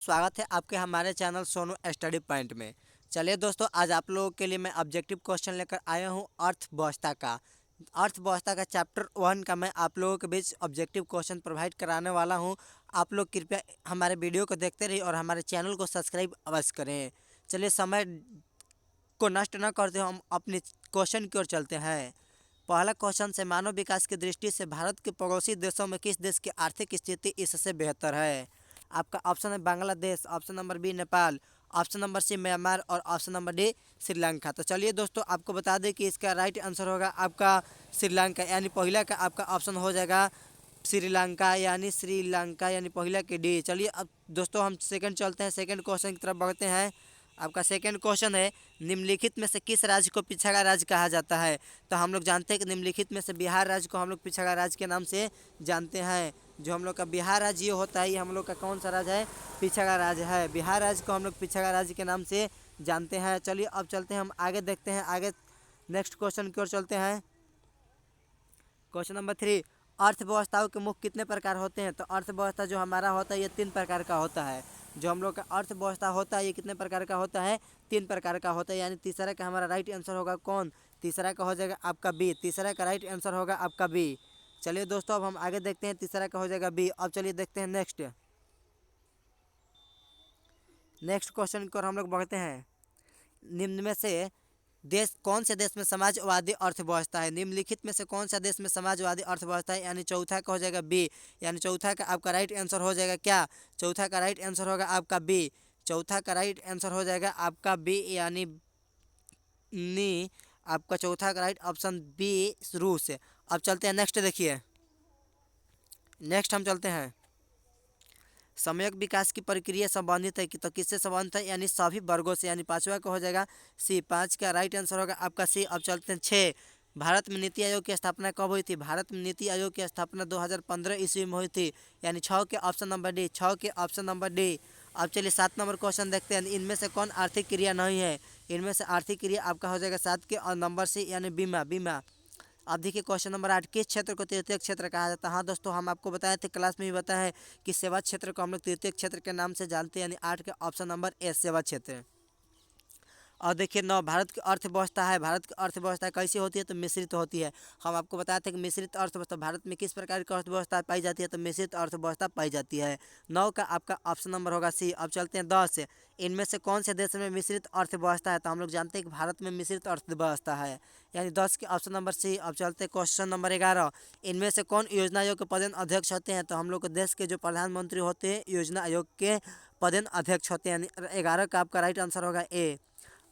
स्वागत है आपके हमारे चैनल सोनू स्टडी पॉइंट में। चलिए दोस्तों, आज आप लोगों के लिए मैं ऑब्जेक्टिव क्वेश्चन लेकर आया हूं अर्थव्यवस्था का। अर्थव्यवस्था का चैप्टर 1 का मैं आप लोगों के बीच ऑब्जेक्टिव क्वेश्चन प्रोवाइड कराने वाला हूं। आप लोग कृपया हमारे वीडियो को देखते रहिए और हमारे चैनल को सब्सक्राइब अवश्य करें। चलिए, समय को नष्ट न करते हुए हम अपने क्वेश्चन की ओर चलते हैं। पहला क्वेश्चन से मानव विकास की दृष्टि से भारत के पड़ोसी देशों में किस देश की आर्थिक स्थिति इससे बेहतर है? आपका ऑप्शन है Bangladesh, option number B Nepal, option number C Myanmar और ऑप्शन नंबर डी श्रीलंका। तो चलिए दोस्तों, आपको बता दें कि इसका राइट आंसर होगा आपका श्रीलंका, यानी पहला का आपका ऑप्शन हो जाएगा श्रीलंका यानी पहला के डी। चलिए अब दोस्तों हम सेकंड चलते हैं, सेकंड क्वेश्चन की तरफ बढ़ते हैं। आपका सेकंड क्वेश्चन है निम्नलिखित में से किस राज्य को पिछड़ा राज्य कहा जाता है? तो हम लोग जानते हैं कि निम्नलिखित में से बिहार राज्य को हम लोग पिछड़ा राज्य के नाम से जानते हैं। जो हम लोग का बिहार राज्य ये होता है, ये हम लोग का कौन सा राज्य है? पिछड़ा राज्य है। बिहार राज्य को हम लोग पिछड़ा राज्य के नाम से जानते हैं। चलिए अब चलते हैं, हम आगे देखते हैं, आगे नेक्स्ट क्वेश्चन की ओर चलते हैं। क्वेश्चन नंबर 3, अर्थव्यवस्थाओं के मुख्य कितने प्रकार होते हैं? तो अर्थव्यवस्था जो हमारा होता है ये 3 प्रकार का होता है। जो हम लोग का अर्थव्यवस्था होता है ये कितने प्रकार का होता है? 3 प्रकार का होता है, यानी तीसरा का हमारा राइट आंसर होगा कौन? तीसरा का हो जाएगा आपका बी। तीसरा का राइट आंसर होगा आपका बी। चलिए दोस्तों अब हम आगे देखते हैं, तीसरा का हो जाएगा बी। अब चलिए देखते हैं नेक्स्ट क्वेश्चन की ओर हम लोग बढ़ते हैं। निम्न में से कौन से देश में समाजवादी अर्थव्यवस्था है? निम्नलिखित में से कौन सा देश में समाजवादी अर्थव्यवस्था है? यानी चौथा का हो जाएगा बी, यानी चौथा का आपका राइट आंसर हो जाएगा क्या? चौथा का राइट आंसर होगा आपका बी। चौथा का राइट आंसर हो जाएगा आपका बी, यानी आपका चौथा का राइट ऑप्शन बी रूस। अब चलते हैं नेक्स्ट, देखिए नेक्स्ट हम चलते हैं। सम्यक विकास की प्रक्रिया संबंधित है कि तो किससे संबंधित है? यानी सभी वर्गों से, यानी पांचवा का हो जाएगा सी। 5 का राइट आंसर होगा आपका सी। अब चलते हैं 6, भारत में नीति आयोग की स्थापना कब हुई थी? भारत में नीति आयोग की स्थापना 2015 ईस्वी में हुई थी, यानी 6 के ऑप्शन नंबर डी। 6 के ऑप्शन नंबर डी। अब चलिए 7 नंबर क्वेश्चन देखते हैं। इनमें से कौन आर्थिक क्रिया नहीं है? इनमें से आर्थिक क्रिया आपका हो जाएगा 7 के और नंबर सी, यानी बीमा। अब देखिए क्वेश्चन नंबर 8, किस क्षेत्र को तृतीयक क्षेत्र कहा जाता है? हाँ दोस्तों, हम आपको बताए थे, क्लास में भी बताया है कि सेवा क्षेत्र को हम लोग तृतीयक क्षेत्र के नाम से जानते हैं, यानी 8 के ऑप्शन नंबर ए सेवा क्षेत्र। और देखिए 9, भारत की अर्थव्यवस्था है। भारत की अर्थव्यवस्था कैसी होती है? तो मिश्रित होती है। हम आपको बताए थे कि मिश्रित अर्थव्यवस्था भारत में किस प्रकार की अर्थव्यवस्था पाई जाती है? तो मिश्रित अर्थव्यवस्था पाई जाती है। 9 का आपका ऑप्शन नंबर होगा सी। अब चलते हैं 10, इनमें से कौन से देश में मिश्रित अर्थव्यवस्था है? तो हम लोग जानते हैं कि भारत में मिश्रित अर्थव्यवस्था है, यानी 10 के ऑप्शन नंबर सी। अब चलते हैं क्वेश्चन नंबर 11, इनमें से कौन योजना आयोग के पदेन अध्यक्ष होते हैं? तो हम लोग के देश के जो प्रधानमंत्री होते हैं योजना आयोग के पदेन अध्यक्ष होते हैं, यानी 11 का आपका राइट आंसर होगा ए।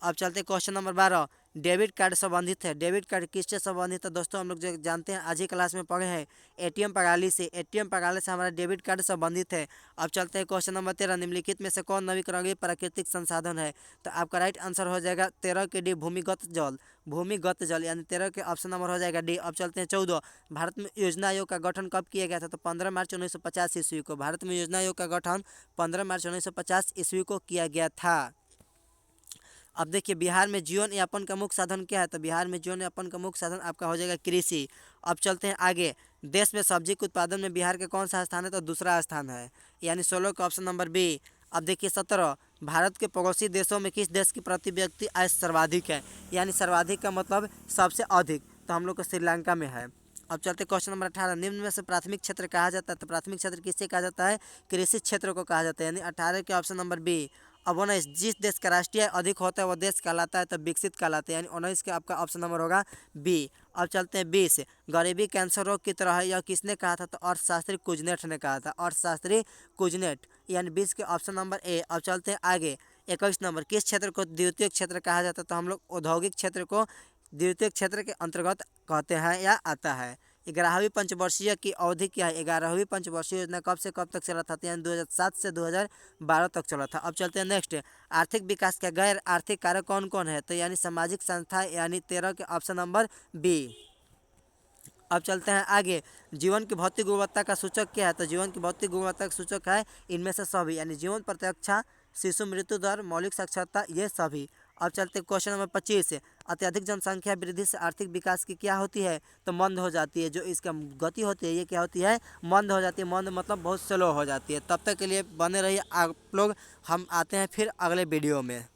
अब चलते हैं क्वेश्चन नंबर 12, डेबिट कार्ड संबंधित है। डेबिट कार्ड किससे संबंधित है? दोस्तों हम लोग जो जानते हैं, आज ही क्लास में पढ़े हैं, एटीएम प्रणाली से। एटीएम प्रणाली से हमारा डेबिट कार्ड संबंधित है। अब चलते हैं क्वेश्चन नंबर 13, निम्नलिखित में से कौन नवीकरणीय प्राकृतिक संसाधन है? तो आपका राइट आंसर हो जाएगा 13 के डी, भूमिगत जल। भूमिगत जल, यानी 13 के ऑप्शन नंबर हो जाएगा डी। अब चलते हैं 14, भारत में योजना आयोग का गठन कब किया गया था? तो 15 मार्च 1950 ईस्वी को। भारत में योजना आयोग का गठन 15 मार्च 1950 ईस्वी को किया गया था। अब देखिए बिहार में जीवन यापन का मुख्य साधन क्या है? तो बिहार में जीवन यापन का मुख्य साधन आपका हो जाएगा कृषि। अब चलते हैं आगे, देश में सब्जी के उत्पादन में बिहार के कौन सा स्थान है? तो दूसरा स्थान है, यानी 16 का ऑप्शन नंबर बी। अब देखिए 17, भारत के पड़ोसी देशों में किस देश की प्रति व्यक्ति आय सर्वाधिक है? यानी सर्वाधिक का मतलब सबसे अधिक, तो हम लोग को श्रीलंका में है। अब चलते क्वेश्चन नंबर 18, निम्न में से प्राथमिक क्षेत्र कहा जाता है? तो प्राथमिक क्षेत्र किससे कहा जाता है? कृषि क्षेत्र को कहा जाता है, यानी 18 के ऑप्शन नंबर बी। अब 19, जिस देश का राष्ट्रीय अधिक होता है वह देश कहलाता है, तो विकसित कहलाते हैं, यानी 19 का आपका ऑप्शन नंबर होगा बी। अब चलते हैं 20, गरीबी कैंसर रोग की तरह है, यह किसने कहा था? तो अर्थशास्त्री कुजनेट ने कहा था, अर्थशास्त्री कुजनेट, यानी 20 के ऑप्शन नंबर ए। अब चलते हैं आगे, 21 नंबर, किस क्षेत्र को द्वितीय क्षेत्र कहा जाता है? तो हम लोग औद्योगिक क्षेत्र को द्वितीय क्षेत्र के अंतर्गत कहते हैं या आता है। 11वीं पंचवर्षीय की अवधि क्या है? 11वीं पंचवर्षीय योजना कब से कब तक चला था? यानी 2007 से 2012 तक चला था। अब चलते हैं नेक्स्ट, आर्थिक विकास के गैर आर्थिक कारक कौन कौन है? तो यानी सामाजिक संस्था, यानी 13 के ऑप्शन नंबर बी। अब चलते हैं आगे, जीवन की भौतिक गुणवत्ता का सूचक क्या है? तो जीवन की भौतिक गुणवत्ता का सूचक है इनमें से सभी, यानी जीवन प्रत्याक्षा, शिशु मृत्यु दर, मौलिक साक्षरता, ये सभी। अब चलते क्वेश्चन नंबर 25। अत्यधिक जनसंख्या वृद्धि से आर्थिक विकास की क्या होती है, तो मंद हो जाती है। जो इसका गति होती है ये क्या होती है, मंद हो जाती है। मंद मतलब बहुत स्लो हो जाती है। तब तक के लिए बने रहिए आप लोग, हम आते हैं फिर अगले वीडियो में।